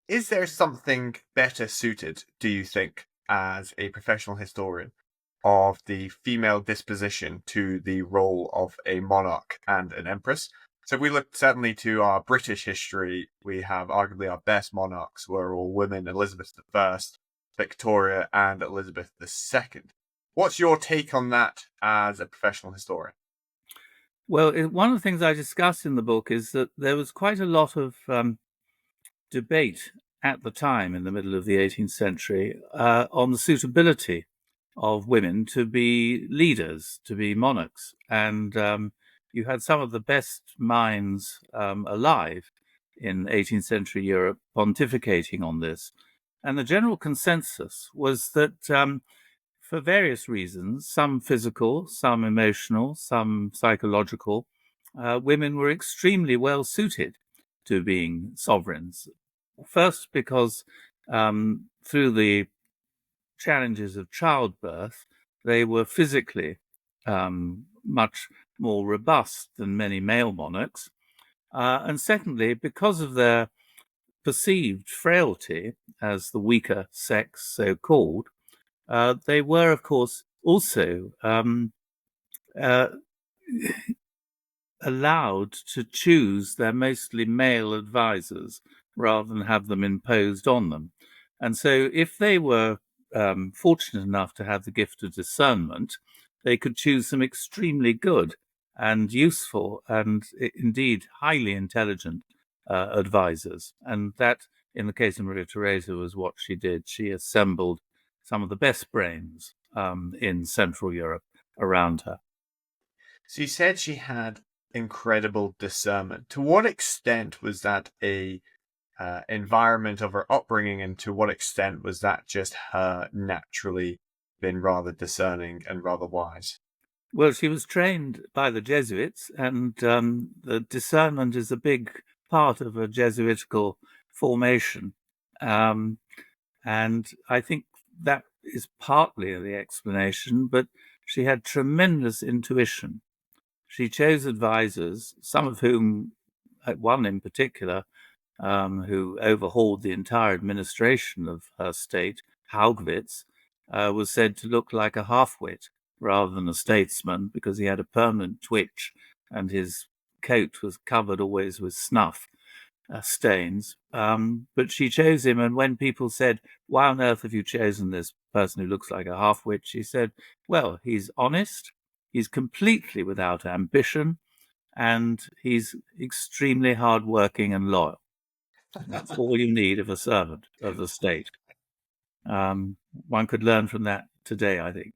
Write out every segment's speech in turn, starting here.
Is there something better suited, do you think, as a professional historian, of the female disposition to the role of a monarch and an empress? So if we look certainly to our British history, we have arguably our best monarchs were all women: Elizabeth I, Victoria, and Elizabeth II. What's your take on that as a professional historian? Well, one of the things I discuss in the book is that there was quite a lot of debate at the time, in the middle of the 18th century, on the suitability of women to be leaders, to be monarchs. And you had some of the best minds alive in 18th century Europe pontificating on this. And the general consensus was that for various reasons, some physical, some emotional, some psychological, women were extremely well suited to being sovereigns. First, because through the challenges of childbirth, they were physically much more robust than many male monarchs. And secondly, because of their perceived frailty as the weaker sex, so called, they were, of course, also uh, allowed to choose their mostly male advisors rather than have them imposed on them. And so, if they were fortunate enough to have the gift of discernment, they could choose some extremely good and useful and indeed highly intelligent advisors. And that, in the case of Maria Theresa, was what she did. She assembled some of the best brains in Central Europe around her. So you said she had incredible discernment. To what extent was that a environment of her upbringing, and to what extent was that just her naturally been rather discerning and rather wise? Well, she was trained by the Jesuits, and the discernment is a big part of a Jesuitical formation. Um, and I think that is partly the explanation, but she had tremendous intuition. She chose advisors, some of whom, one in particular, who overhauled the entire administration of her state, Haugwitz, was said to look like a half-wit rather than a statesman because he had a permanent twitch and his coat was covered always with snuff stains. But she chose him, and when people said, "Why on earth have you chosen this person who looks like a half-wit?" she said, "Well, he's honest, he's completely without ambition, and he's extremely hardworking and loyal. That's all you need of a servant of the state." One could learn from that today, I think.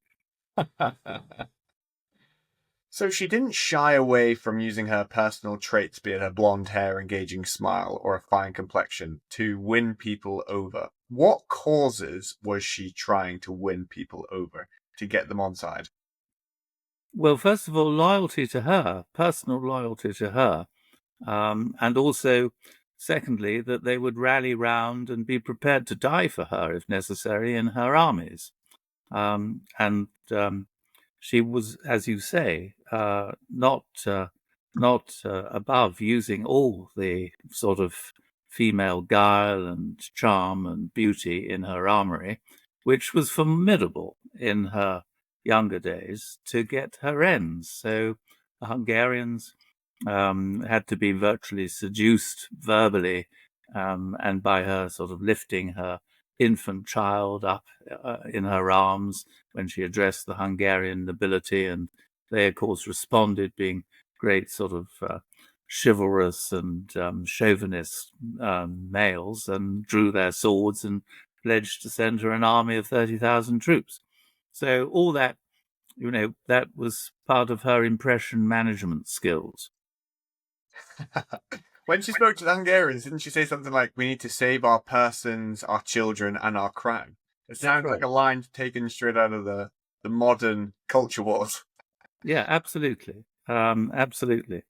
So she didn't shy away from using her personal traits, be it her blonde hair, engaging smile, or a fine complexion, to win people over. What causes was she trying to win people over to get them on side? Well, first of all, loyalty to her, personal loyalty to her, and also, secondly, that they would rally round and be prepared to die for her if necessary in her armies. And she was, as you say, not above using all the sort of female guile and charm and beauty in her armory, which was formidable in her younger days to get her ends. So the Hungarians had to be virtually seduced verbally, and by her sort of lifting her infant child up in her arms when she addressed the Hungarian nobility. And they, of course, responded, being great sort of chivalrous and chauvinist males, and drew their swords and pledged to send her an army of 30,000 troops. So all that, that was part of her impression management skills. When she spoke to the Hungarians, didn't she say something like, "We need to save our persons, our children, and our crown"? It That's sounds like right. a line taken straight out of the modern culture wars. Yeah, absolutely. Absolutely.